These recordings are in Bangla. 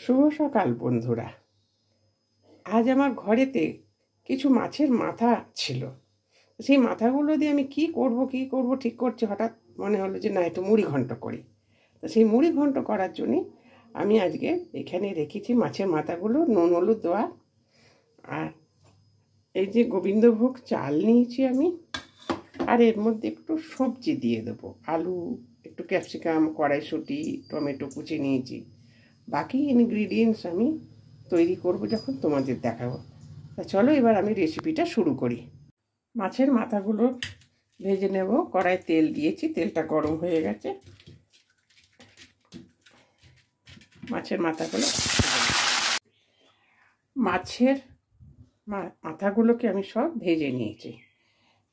শুভ সকাল বন্ধুরা। আজ আমার ঘরেতে কিছু মাছের মাথা ছিল। সেই মাথাগুলো দিয়ে আমি কি করব ঠিক করছি। হঠাৎ মনে হলো যে না, একটু মুড়ি ঘন্ট করি। তো সেই মুড়ি ঘন্ট করার জন্যে আমি আজকে এখানে রেখেছি মাছের মাথাগুলো নুন হলুদ দেওয়া। আর এই যে গোবিন্দভোগ চাল নিয়েছি আমি, আর এর মধ্যে একটু সবজি দিয়ে দেবো। আলু, একটু ক্যাপসিকাম, কড়াইশুঁটি, টমেটো কুচি নিয়েছি। বাকি ইনগ্রিডিয়েন্টস আমি তৈরি করব যখন তোমাদের দেখাবো। তা চলো এবার আমি রেসিপিটা শুরু করি। মাছের মাথাগুলো ভেজে নেব। কড়াই তেল দিয়েছি, তেলটা গরম হয়ে গেছে। মাছের মাথাগুলো মাথাগুলোকে আমি সব ভেজে নিয়েছি।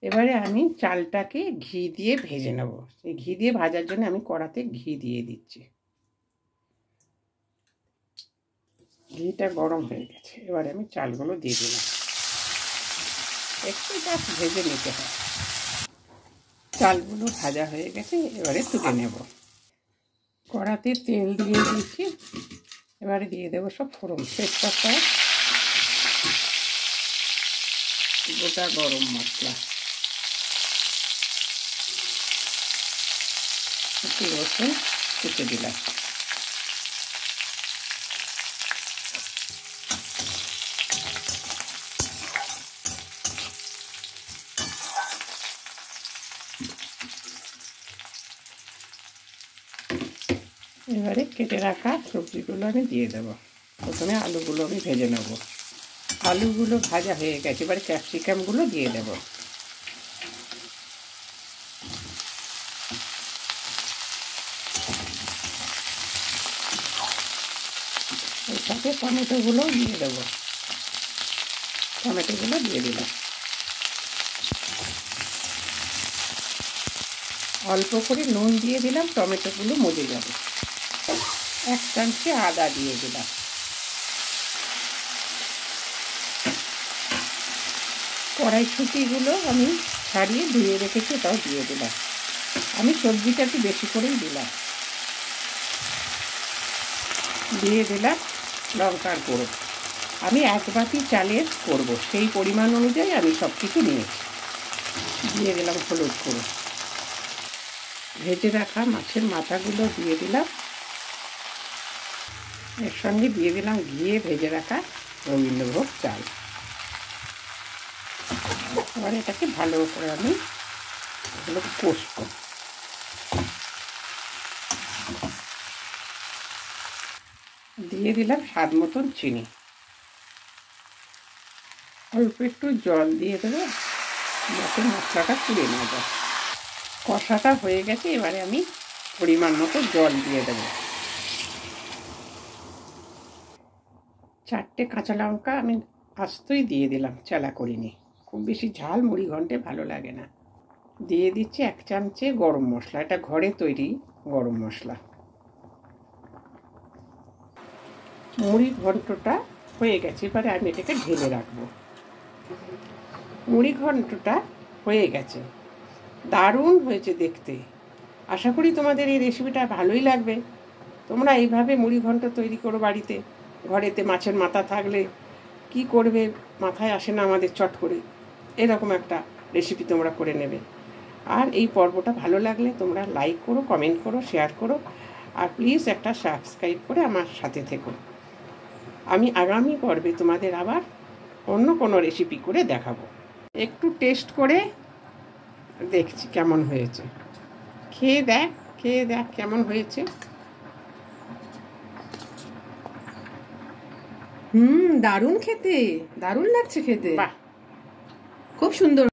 এবারে আমি চালটাকে ঘি দিয়ে ভেজে নেব। এই ঘি দিয়ে ভাজার জন্য আমি কড়াতে ঘি দিয়ে দিচ্ছি। ঘিটা গরম হয়ে গেছে, এবারে আমি চালগুলো দিয়ে দিলাম। একটু জাস্ট ভেজে নিতে হয়। চালগুলো ভাজা হয়ে গেছে, এবারে তুলে নেব। কড়াতে তেল দিয়ে দিয়েছি, এবারে দিয়ে দেবো সব ফোড়ন, তেজপাতা, গোটা গরম মশলা, একটু রসুন কুচে দিলাম। এবারে কেটে রাখা সবজিগুলো আমি দিয়ে দেবো। প্রথমে আলুগুলো আমি ভেজে নেব। আলুগুলো ভাজা হয়ে গেছে, এবারে ক্যাপসিকামগুলো দিয়ে দেব। এর সাথে টমেটোগুলো দিয়ে দেব। টমেটোগুলো দিয়ে দিলাম। অল্প করে নুন দিয়ে দিলাম, টমেটোগুলো মজে যাবে। এক চামচে আদা দিয়ে দিলাম। কড়াইশুঁটিগুলো আমি ছাড়িয়ে ধুয়ে রেখেছি, তাও দিয়ে দিলাম। আমি সবজিটা একটু বেশি করেই দিলাম। দিয়ে দিলাম লঙ্কার গুঁড়ো। আমি এক বাটি চালের করব, সেই পরিমাণ অনুযায়ী আমি সব কিছু নিয়েছি। দিয়ে দিলাম হলুদ গুঁড়ো। ভেজে রাখা মাছের মাথাগুলো দিয়ে দিলাম। এর সঙ্গে দিয়ে দিলাম ঘিয়ে ভেজে রাখা গোবিন্দভোগ চাল। এবার এটাকে ভালো করে আমি এগুলো কষবো। দিয়ে দিলাম স্বাদ মতন চিনি। অল্প একটু জল দিয়ে দেবো, যাতে মশলাটা পুড়ে না যায়। কষাটা হয়ে গেছে, এবারে আমি পরিমাণ মতো জল দিয়ে দেবো। 4টে কাঁচা লঙ্কা আমি আস্তই দিয়ে দিলাম, চালা করিনি। খুব বেশি ঝাল মুড়ি ঘন্টে ভালো লাগে না। দিয়ে দিচ্ছি 1 চামচে গরম মশলা, এটা ঘরে তৈরি গরম মশলা। মুড়ি ঘন্টটা হয়ে গেছে, এবারে আমি এটাকে ঢেলে রাখবো। মুড়ি ঘন্টটা হয়ে গেছে, দারুণ হয়েছে দেখতে। আশা করি তোমাদের এই রেসিপিটা ভালোই লাগবে। তোমরা এইভাবে মুড়ি ঘন্ট তৈরি করো বাড়িতে। ঘরেতে মাছের মাথা থাকলে কি করবে মাথায় আসে না আমাদের, চট করে এরকম একটা রেসিপি তোমরা করে নেবে। আর এই পর্বটা ভালো লাগলে তোমরা লাইক করো, কমেন্ট করো, শেয়ার করো, আর প্লিজ একটা সাবস্ক্রাইব করে আমার সাথে থেকো। আমি আগামী পর্বে তোমাদের আবার অন্য কোনো রেসিপি করে দেখাবো। একটু টেস্ট করে দেখছি কেমন হয়েছে। খেয়ে দেখ কেমন হয়েছে। দারুণ খেতে, দারুণ লাগছে খেতে। বাহ, খুব সুন্দর।